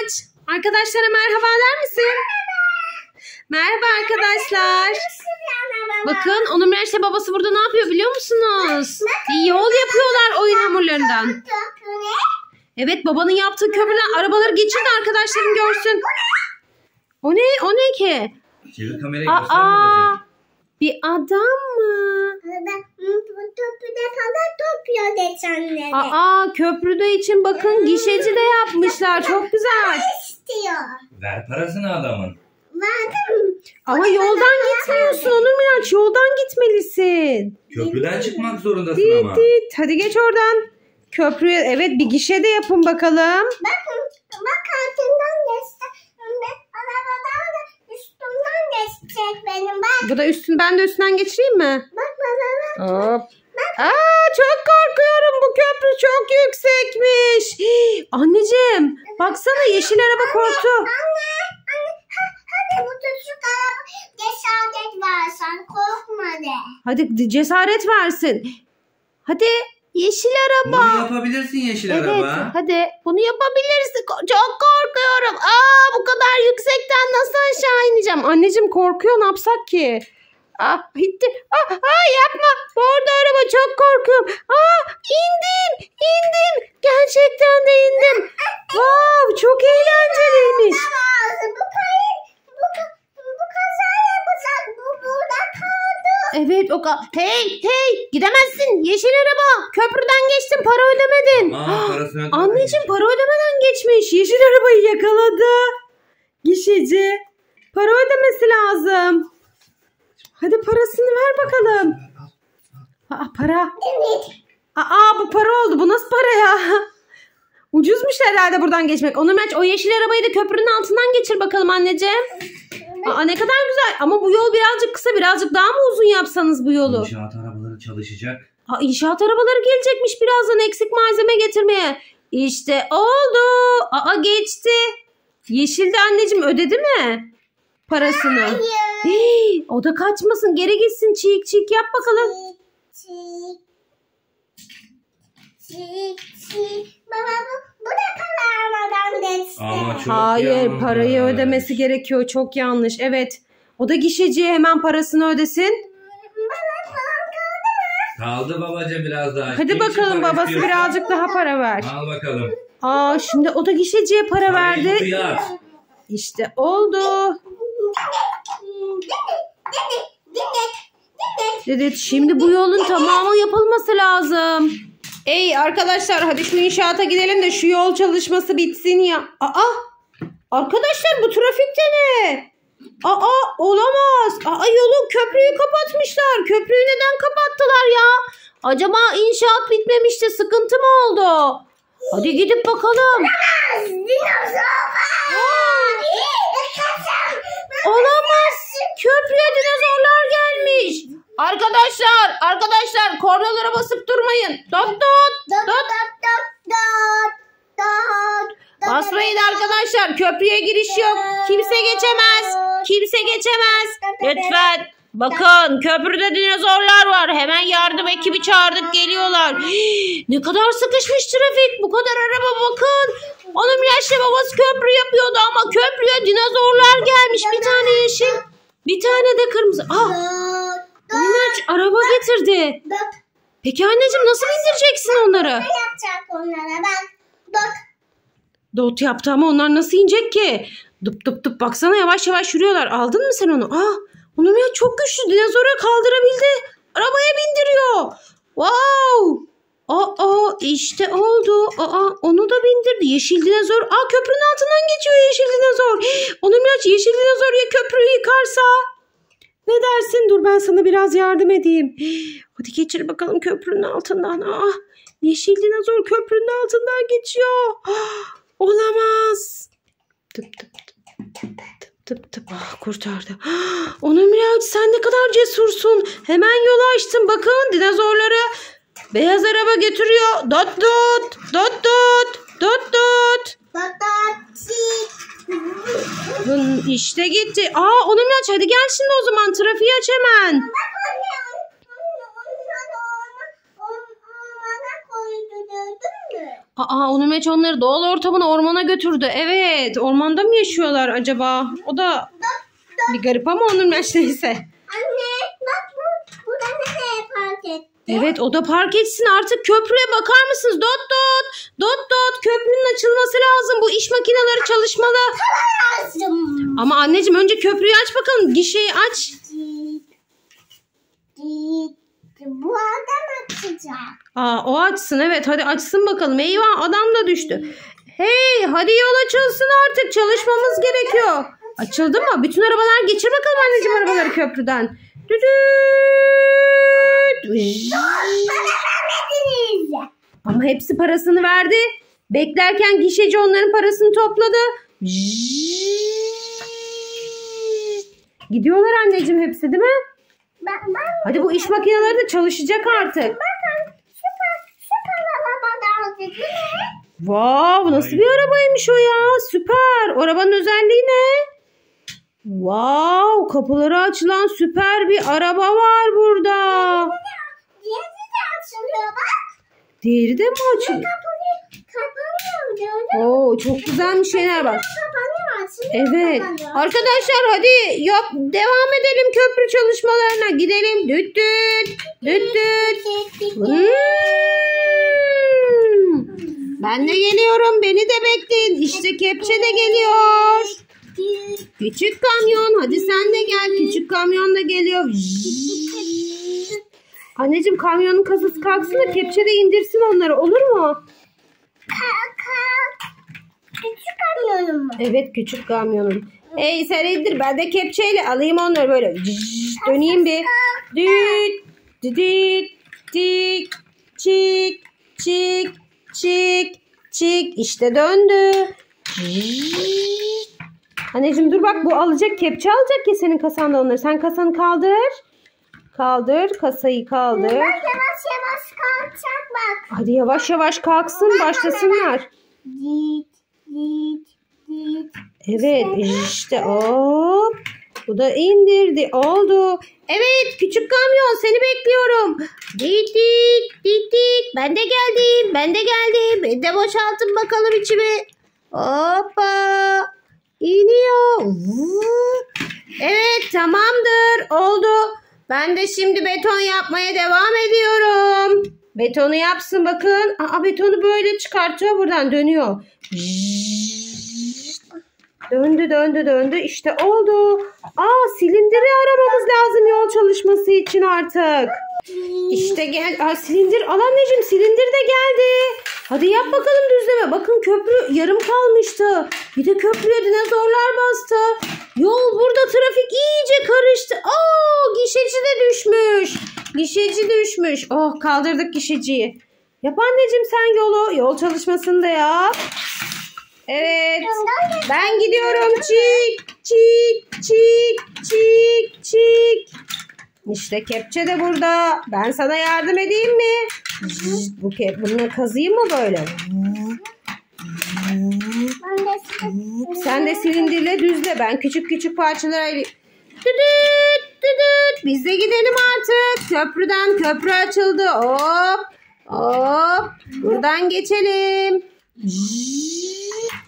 Miraç. Arkadaşlara merhaba der misin? Merhaba arkadaşlar. Bakın Onur Miraç'la babası burada ne yapıyor biliyor musunuz? Bir yol yapıyorlar oyun hamurlarından. Evet, babanın yaptığı köprüden arabaları geçirdi, arkadaşlarım görsün. O ne? O ne ki? Çevir kamerayı, göster babacığım. Bir adam mı? Köprüde falan topluyor geçenleri. Köprüde için bakın gişeci de yapmışlar. Çok güzel. İstiyor. Ver parasını adamın. Verdim. Ama yoldan gitmiyorsun Onur Miraç. Yoldan gitmelisin. Köprüden çıkmak zorundasın ama. Hadi geç oradan. Köprüye, evet, bir gişe de yapın bakalım. Bak altından geçti. Arabadan da üstümden geçecek benim. Bak. Bu da üstün, ben de üstünden geçireyim mi? Bak bak. Hop. Çok korkuyorum, bu köprü çok yüksekmiş. Anneciğim baksana, yeşil araba korktu. Anne. Hadi bu çocuk araba cesaret versen korkma de. Hadi cesaret versin. Hadi yeşil araba. Bunu yapabilirsin yeşil araba. Hadi bunu yapabilirsin. Çok korkuyorum. Bu kadar yüksekten nasıl aşağı ineceğim? Anneciğim korkuyor, ne yapsak ki? Bitti. Yapma. Orada araba, çok korkuyorum. İndim. Gerçekten de indim. Wow, çok eğlenceliymiş. Bu kaza yapacak. Bu burada kaldı. Evet, hey, gidemezsin. Yeşil araba. Köprüden geçtin, para ödemedin. Parasını ödememiş. Anneciğim para ödemeden geçmiş. Yeşil arabayı yakaladı. Gişeci. Para ödemesi lazım. Hadi parasını ver bakalım. Para. Evet. Bu para oldu. Bu nasıl para ya? Ucuzmuş herhalde buradan geçmek. Onur Miraç, o yeşil arabayı da köprünün altından geçir bakalım anneciğim. Ne kadar güzel. Ama bu yol birazcık kısa. Birazcık daha mı uzun yapsanız bu yolu? İnşaat arabaları çalışacak. İnşaat arabaları gelecekmiş birazdan eksik malzeme getirmeye. İşte oldu. Geçti. Yeşilde anneciğim ödedi mi parasını? Hayır. O da kaçmasın, geri gitsin, çiğ yap bakalım. Çiğ. Baba bu da kararmadan geçti. Ama çok Hayır, yanlış. parayı ödemesi gerekiyor, çok yanlış. Evet, o da gişeciye hemen parasını ödesin. Baba falan kaldı mı? Kaldı babacığım biraz daha. Hadi Kim için bakalım, para babası istiyorsa? birazcık daha para ver. Al bakalım. Şimdi o da gişeciye para Parayı verdi. kıyar. İşte oldu. Evet, şimdi bu yolun tamamı yapılması lazım. Arkadaşlar, hadi şu inşaata gidelim de şu yol çalışması bitsin ya. Arkadaşlar, bu trafikte ne? Olamaz. Köprüyü kapatmışlar. Köprüyü neden kapattılar ya? Acaba inşaat bitmemişti, sıkıntı mı oldu? Hadi gidip bakalım. Olamaz. Köprüye dinozorlar gelmiş. Arkadaşlar kornalara basıp durmayın. Dot. Basmayın arkadaşlar. Köprüye giriş yok. Kimse geçemez. Lütfen. Bakın, köprüde dinozorlar var. Hemen yardım ekibi çağırdık, geliyorlar. Ne kadar sıkışmış trafik. Bu kadar araba, bakın. Onun yaşlı babası köprü yapıyordu ama köprüye dinozorlar gelmiş. Bir tane yeşil, bir tane de kırmızı. Onun araba getirdi. Peki anneciğim, nasıl indireceksin onları? Yapacak onlara bak. Dot yaptı ama onlar nasıl inecek ki? Dıp baksana, yavaş yürüyorlar. Aldın mı sen onu? Onun ya çok güçlü, dinozora kaldırabildi. Arabaya bindiriyor. Wow. İşte oldu. Onu da bindirdi. Yeşil dinozor. Köprünün altından geçiyor yeşil dinozor. Onun ya yeşil dinozor ya köprüyü yıkarsa? Ne dersin? Dur, ben sana biraz yardım edeyim. Hadi geçir bakalım köprünün altından. Yeşil dinozor köprünün altından geçiyor. Olamaz. Tıp. Kurtardı. Onur Miraç, sen ne kadar cesursun. Hemen yolu açtın. Bakın, dinozorları beyaz araba getiriyor. Dot. İşte gitti. Onur Miraç, hadi gel şimdi o zaman, trafiği aç hemen. Ormana koydu, gördün mü? Aa, Onur Meç onları doğal ortamına, ormana götürdü. Evet, ormanda mı yaşıyorlar acaba? O da bir garip ama Onur Meç neyse. Anne bak burada nereye park etti? Evet, o da park etsin artık. Köprüye bakar mısınız? Dot dot. Dot dot. Köprünün açılması lazım. Bu iş makineleri çalışmalı. Lazım. Ama anneciğim önce köprüyü aç bakalım. Gişeyi aç. Bu adam açacak. Aa, o açsın, evet. Hadi açsın bakalım. Eyvah, adam da düştü. Hey, hadi yol açılsın artık. Çalışmamız gerekiyor. Açıldı mı? Bütün arabalar geçir bakalım anneciğim arabaları köprüden. Düdüt. Ama hepsi parasını verdi. Beklerken gişeci onların parasını topladı. Gidiyorlar anneciğim hepsi, değil mi? Hadi bu iş makineleri de çalışacak artık. Bakın şu arabada değil mi? Wow, nasıl bir arabaymış o ya? Süper. O arabanın özelliği ne? Wow, kapıları açılan süper bir araba var burada. Diğeri de açılıyor bak. Diğeri de mi açılıyor? Kapanıyor gördün mü? Oo, çok güzelmiş şeyler bak. Kapanıyor açılıyor. Evet. Kapanıyor. Arkadaşlar hadi devam edelim köprü çalışmalarına. Gidelim. Düt düt. Düt düt. Ben de geliyorum. Beni de bekleyin. İşte kepçe de geliyor. Küçük kamyon. Hadi sen de gel. Küçük kamyon da geliyor. Anneciğim kamyonun kasası kalksın da kepçe de indirsin onları. Olur mu? Küçük kamyonum mu? Evet, küçük kamyonun. Hey sen indir, ben de kepçeyle alayım onları böyle. Döneyim bir. Düt düt dik çık çık çık çık. İşte döndü. Anneciğim dur bak, bu alacak, kepçe alacak ya senin kasanda onları. Sen kasanı kaldır. Kaldır, kasayı kaldır. Bak yavaş yavaş kalkacak bak. Hadi yavaş yavaş kalksın, başlasınlar. Git git git. Evet işte hop. Bu da indirdi. Oldu. Evet küçük kamyon, seni bekliyorum. Dik dik dik dik. Ben de geldim. Ben de geldim. Ben de boşaltın bakalım içimi. Hoppa. İniyor. Evet tamamdır. Oldu. Ben de şimdi beton yapmaya devam ediyorum. Betonu yapsın bakın. Aa, betonu böyle çıkartıyor, buradan dönüyor. Döndü döndü döndü. İşte oldu. Aa, silindiri aramamız lazım yol çalışması için artık. İşte gel. Aa, silindir. Al anneciğim, silindir de geldi. Hadi yap bakalım düzleme. Bakın köprü yarım kalmıştı. Bir de köprüye dinozorlar bastı. Yol burada, trafik iyice karıştı. Aa, gişeci de düşmüş. Gişeci düşmüş. Oh, kaldırdık gişeciyi. Yap anneciğim sen yolu. Yol çalışmasını da yap. Evet. Ben gidiyorum. Çık çık çık çık çık. İşte kepçe de burada. Ben sana yardım edeyim mi? Bunu kazıyım mı böyle? Sen de silindirle düzle. Ben küçük küçük parçalara... Düdüt düdüt. Biz de gidelim artık. Köprüden, köprü açıldı. Hop hop. Buradan geçelim.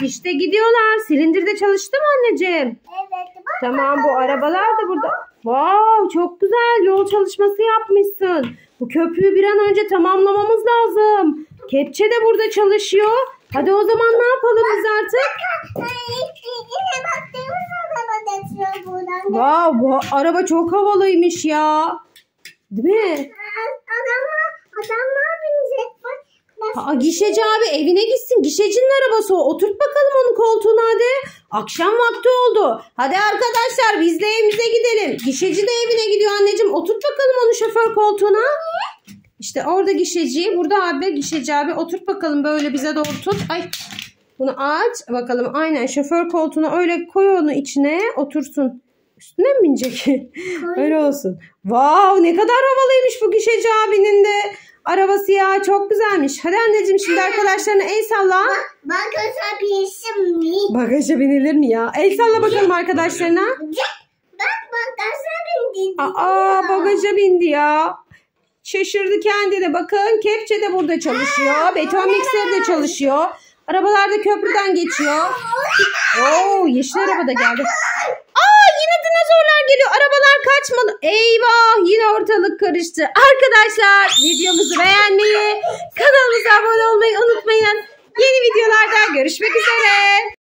İşte gidiyorlar. Silindir de çalıştı mı anneciğim? Evet. Bak, Tamam, bu arabalar da burada. Wow, çok güzel yol çalışması yapmışsın. Bu köprüyü bir an önce tamamlamamız lazım. Kepçe de burada çalışıyor. Hadi o zaman ne yapalım biz artık? yine baktığımız araba geçiyor buradan. Wow, bu araba çok havalıymış ya. Değil mi? Adamlar binecek. Aa, gişeci abi evine gitsin. Gişecinin arabası o. Oturt bakalım onun koltuğuna hadi. Akşam vakti oldu. Hadi arkadaşlar biz de evimize gidelim. Gişeci de evine gidiyor anneciğim. Oturt bakalım onu şoför koltuğuna. İşte orada gişeci. Burada abi gişeci abi. Oturt bakalım böyle bize doğru tut. Ay. Bunu aç bakalım. Aynen şoför koltuğuna öyle koy onu içine. Otursun. Üstüne mi binecek? Öyle olsun. Wow, ne kadar havalıymış bu gişeci abinin de. Arabası ya, çok güzelmiş. Hadi anneciğim şimdi arkadaşlarına el salla. Bagaja binsin mi? Bagaja binilir mi ya? El salla bakalım arkadaşlarına. Bak bagaja bindi. Aa, bagaja bindi ya. Şaşırdı kendine. Bakın kepçe de burada çalışıyor. Beton mikseri de çalışıyor. Arabalar da köprüden geçiyor. Oo, yeşil araba da geldi. Aa, yine dinozorlar geliyor. Arabalar kaçmalı. Eyvah, yine ortalık karıştı. Arkadaşlar videomuzu beğenmeyi, kanalımıza abone olmayı unutmayın. Yeni videolarda görüşmek üzere.